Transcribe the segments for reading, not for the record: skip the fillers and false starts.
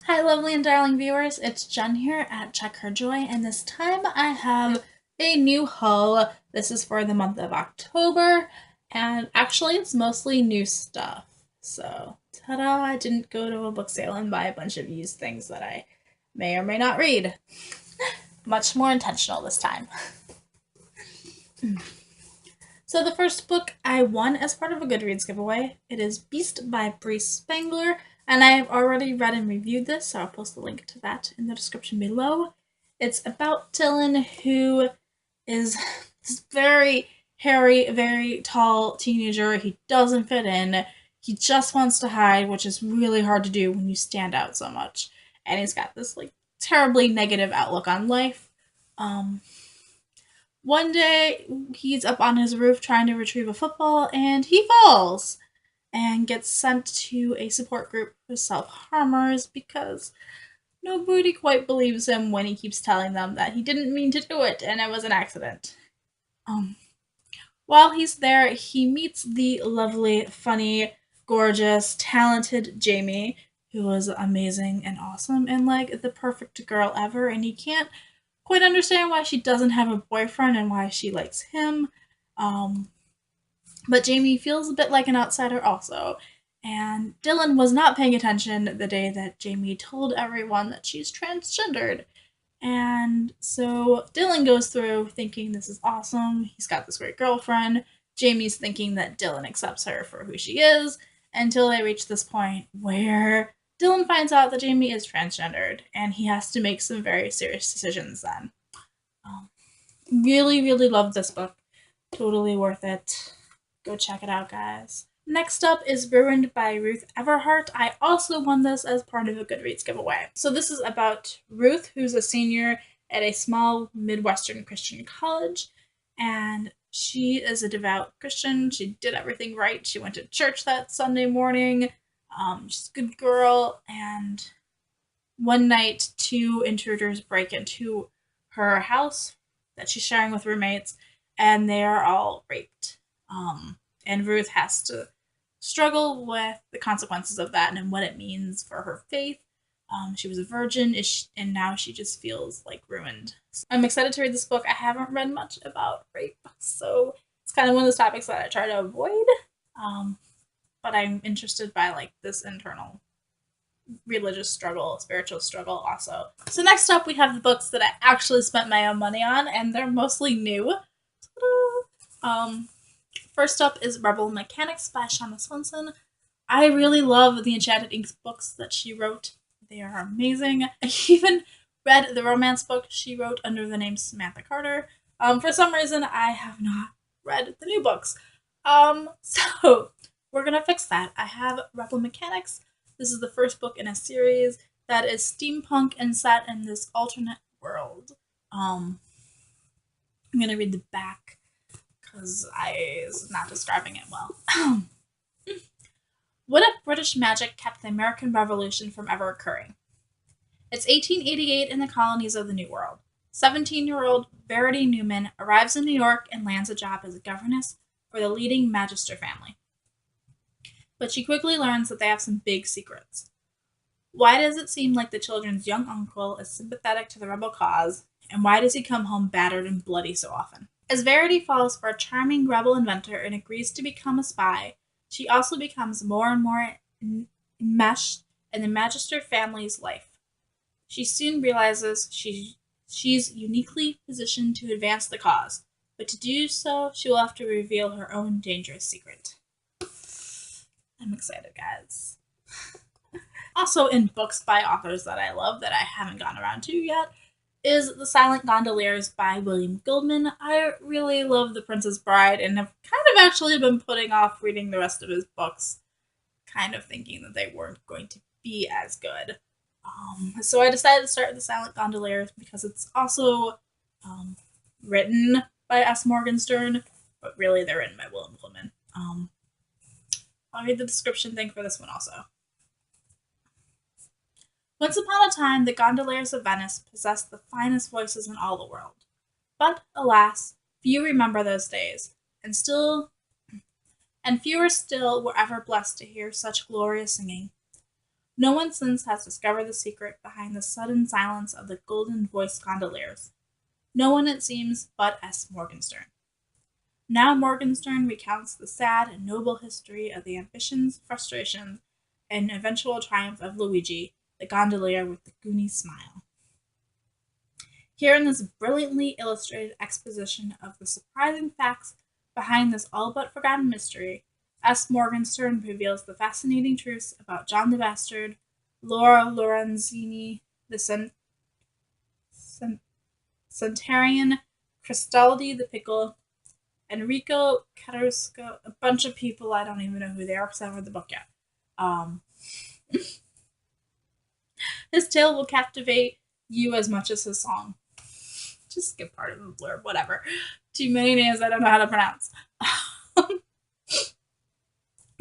Hi, lovely and darling viewers. It's Jen here at Check Her Joy, and this time I have a new haul. This is for the month of October, and actually, it's mostly new stuff. So, ta da! I didn't go to a book sale and buy a bunch of used things that I may or may not read. Much more intentional this time. So, the first book I won as part of a Goodreads giveaway. It is Beast by Brie Spangler, and I have already read and reviewed this, so I'll post the link to that in the description below. It's about Dylan, who is this very hairy, very tall teenager. He doesn't fit in. He just wants to hide, which is really hard to do when you stand out so much. And he's got this terribly negative outlook on life. Um, One day he's up on his roof trying to retrieve a football and he falls and gets sent to a support group for self-harmers because nobody quite believes him when he keeps telling them that he didn't mean to do it and it was an accident. Um, while he's there, he meets the lovely, funny, gorgeous, talented Jamie, who is amazing and awesome and the perfect girl ever, and he can't quite understand why she doesn't have a boyfriend and why she likes him. Um, but Jamie feels a bit like an outsider also. And Dylan was not paying attention the day that Jamie told everyone that she's transgendered. And so Dylan goes through thinking this is awesome. He's got this great girlfriend. Jamie's thinking that Dylan accepts her for who she is until they reach this point where Dylan finds out that Jamie is transgendered and he has to make some very serious decisions then. Um, really, really love this book. Totally worth it. Go check it out, guys. Next up is Ruined by Ruth Everhart. I also won this as part of a Goodreads giveaway. So this is about Ruth, who's a senior at a small Midwestern Christian college, and she is a devout Christian. She did everything right. She went to church that Sunday morning. She's a good girl, and one night, two intruders break into her house that she's sharing with roommates, and they are all raped. And Ruth has to struggle with the consequences of that and what it means for her faith. She was a virgin, and now she just feels ruined. I'm excited to read this book. I haven't read much about rape, so it's kind of one of those topics that I try to avoid. But I'm interested by this internal religious struggle, spiritual struggle also. So next up we have the books that I actually spent my own money on, and they're mostly new. First up is Rebel Mechanics by Shanna Swendson. I really love the Enchanted Ink books that she wrote. They are amazing. I even read the romance book she wrote under the name Samantha Carter. For some reason, I have not read the new books. So we're gonna fix that. I have Rebel Mechanics. This is the first book in a series that is steampunk and set in this alternate world. I'm gonna read the back because I was not describing it well. What if British magic kept the American Revolution from ever occurring? It's 1888 in the colonies of the New World. 17-year-old Verity Newman arrives in New York and lands a job as a governess for the leading Magister family. But she quickly learns that they have some big secrets. Why does it seem like the children's young uncle is sympathetic to the rebel cause, and why does he come home battered and bloody so often? As Verity falls for a charming rebel inventor and agrees to become a spy, she also becomes more and more enmeshed in the Magister family's life. She soon realizes she's uniquely positioned to advance the cause, but to do so, she will have to reveal her own dangerous secret. I'm excited, guys. Also in books by authors that I love that I haven't gotten around to yet is The Silent Gondoliers by William Goldman. I really love The Princess Bride and have kind of actually been putting off reading the rest of his books, kind of thinking that they weren't going to be as good. So I decided to start The Silent Gondoliers because it's also written by S. Morgenstern, but really they're written by William Goldman. I'll read the description thing for this one also. Once upon a time, the gondoliers of Venice possessed the finest voices in all the world. But, alas, few remember those days, and fewer still were ever blessed to hear such glorious singing. No one since has discovered the secret behind the sudden silence of the golden-voiced Gondoliers. No one, it seems, but S. Morgenstern. Now Morgenstern recounts the sad and noble history of the ambitions, frustrations, and eventual triumph of Luigi, the gondolier with the goony smile. Here in this brilliantly illustrated exposition of the surprising facts behind this all but forgotten mystery, S. Morgenstern reveals the fascinating truths about John the Bastard, Laura Lorenzini, the Centurion, Cristaldi the Pickle, Enrico Caruso, a bunch of people I don't even know who they are because I haven't read the book yet. His tale will captivate you as much as his song. Just skip part of the blurb, whatever. Too many names I don't know how to pronounce.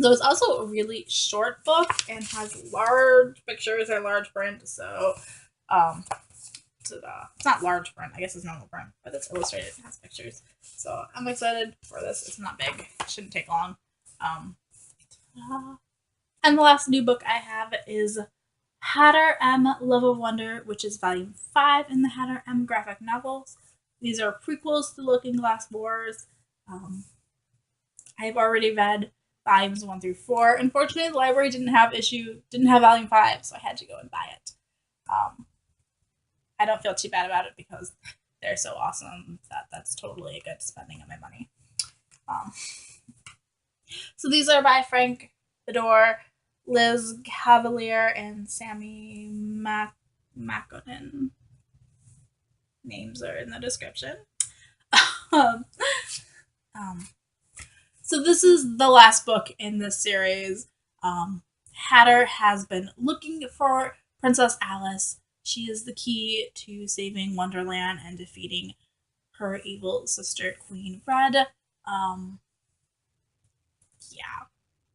So it's also a really short book and has large pictures and large print. So, it's not large print. I guess it's normal print, but it's illustrated and has pictures. So I'm excited for this. It's not big. It shouldn't take long. And the last new book I have is Hatter M. Love of Wonder, which is volume 5 in the Hatter M graphic novels. These are prequels to Looking Glass Wars. I've already read volumes 1 through 4. Unfortunately, the library didn't have volume 5, so I had to go and buy it. I don't feel too bad about it because they're so awesome that that's totally a good spending of my money. So these are by Frank Beddor, Liz Cavalier, and Sami Makkonen. Names are in the description. So this is the last book in this series. Hatter has been looking for Princess Alice. She is the key to saving Wonderland and defeating her evil sister, Queen Red.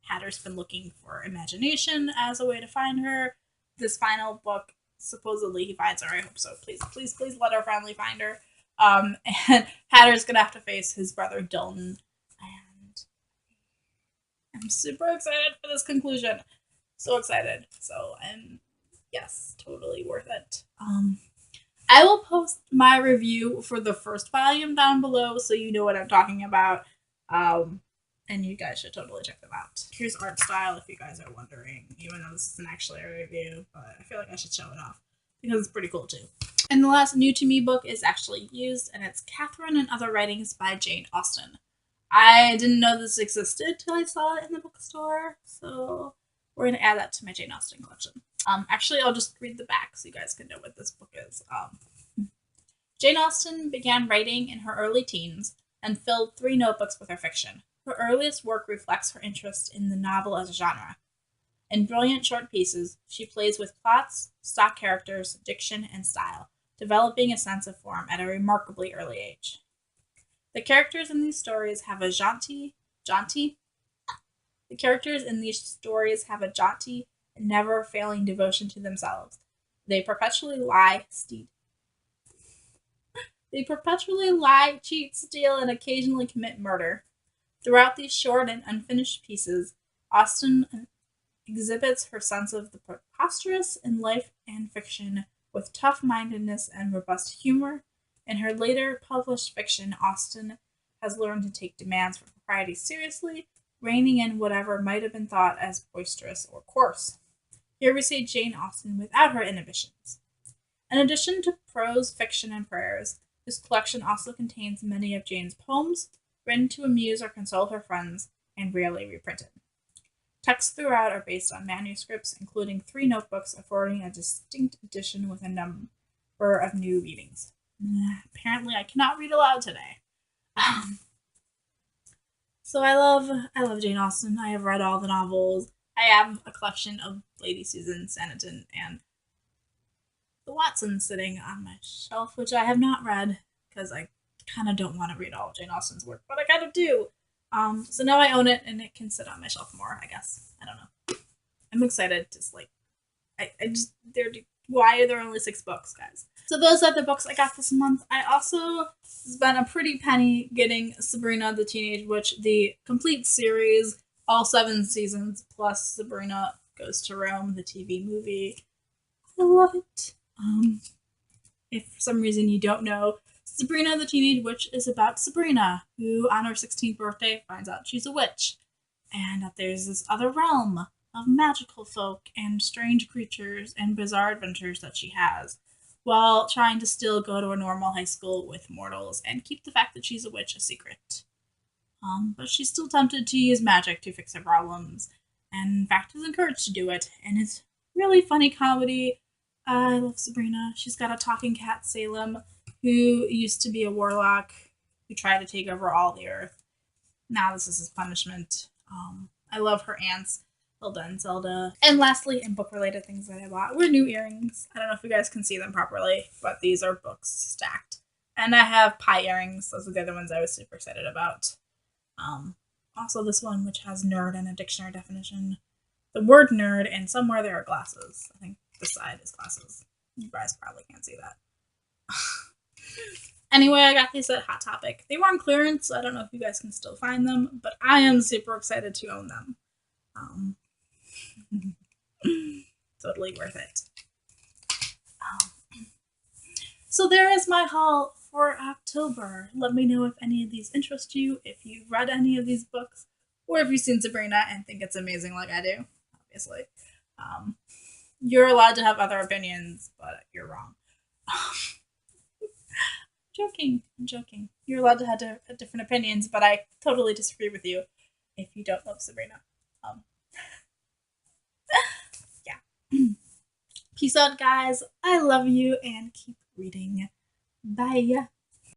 Hatter's been looking for imagination as a way to find her. This final book, supposedly he finds her. I hope so. Please, please, please let her finally find her. And Hatter's gonna have to face his brother Dalton. And I'm super excited for this conclusion. So excited. So, and yes, totally worth it. I will post my review for the first volume down below so you know what I'm talking about. And you guys should totally check them out. Here's art style if you guys are wondering, even though this isn't actually a review, but I feel like I should show it off because it's pretty cool too. And the last new to me book is actually used, and it's Catharine and Other Writings by Jane Austen. I didn't know this existed till I saw it in the bookstore, so we're going to add that to my Jane Austen collection. Actually, I'll just read the back so you guys can know what this book is. Jane Austen began writing in her early teens and filled 3 notebooks with her fiction. Her earliest work reflects her interest in the novel as a genre. In brilliant short pieces, she plays with plots, stock characters, diction, and style, developing a sense of form at a remarkably early age. The characters in these stories have a jaunty and never-failing devotion to themselves. They perpetually lie, cheat, steal, and occasionally commit murder. Throughout these short and unfinished pieces, Austen exhibits her sense of the preposterous in life and fiction with tough-mindedness and robust humor. In her later published fiction, Austen has learned to take demands for propriety seriously, reining in whatever might have been thought as boisterous or coarse. Here we see Jane Austen without her inhibitions. In addition to prose, fiction, and prayers, this collection also contains many of Jane's poems, written to amuse or console her friends, and rarely reprinted. Texts throughout are based on manuscripts, including 3 notebooks affording a distinct edition with a number of new readings. Apparently, I cannot read aloud today. So I love Jane Austen. I have read all the novels. I have a collection of Lady Susan Sanditon and the Watsons sitting on my shelf, which I have not read because I kind of don't want to read all of Jane Austen's work, but I kind of do. So now I own it and it can sit on my shelf more, I guess. I don't know. I'm excited to why are there only 6 books, guys? So those are the books I got this month. I also spent a pretty penny getting Sabrina the Teenage Witch, the complete series, all 7 seasons, plus Sabrina Goes to Rome, the TV movie. I love it. If for some reason you don't know, Sabrina the Teenage Witch is about Sabrina, who on her 16th birthday finds out she's a witch, and that there's this other realm of magical folk and strange creatures and bizarre adventures that she has, while trying to still go to a normal high school with mortals and keep the fact that she's a witch a secret. But she's still tempted to use magic to fix her problems, and in fact is encouraged to do it, and it's really funny comedy. I love Sabrina. She's got a talking cat, Salem, who used to be a warlock who tried to take over all the earth. Now this is his punishment. I love her aunts, Hilda and Zelda. And lastly, in book-related things that I bought were new earrings. I don't know if you guys can see them properly, but these are books stacked. And I have pie earrings. Those are the other ones I was super excited about. Also this one, which has nerd and a dictionary definition. The word nerd, and somewhere there are glasses. I think this side is glasses. You guys probably can't see that. Anyway, I got these at Hot Topic. They were on clearance, so I don't know if you guys can still find them, but I am super excited to own them. Totally worth it. So there is my haul for October. Let me know if any of these interest you, if you've read any of these books, or if you've seen Sabrina and think it's amazing like I do, obviously. You're allowed to have other opinions, but you're wrong. I'm joking. You're allowed to have different opinions, but I totally disagree with you if you don't love Sabrina. Yeah. Peace out, guys. I love you, and keep reading. Bye.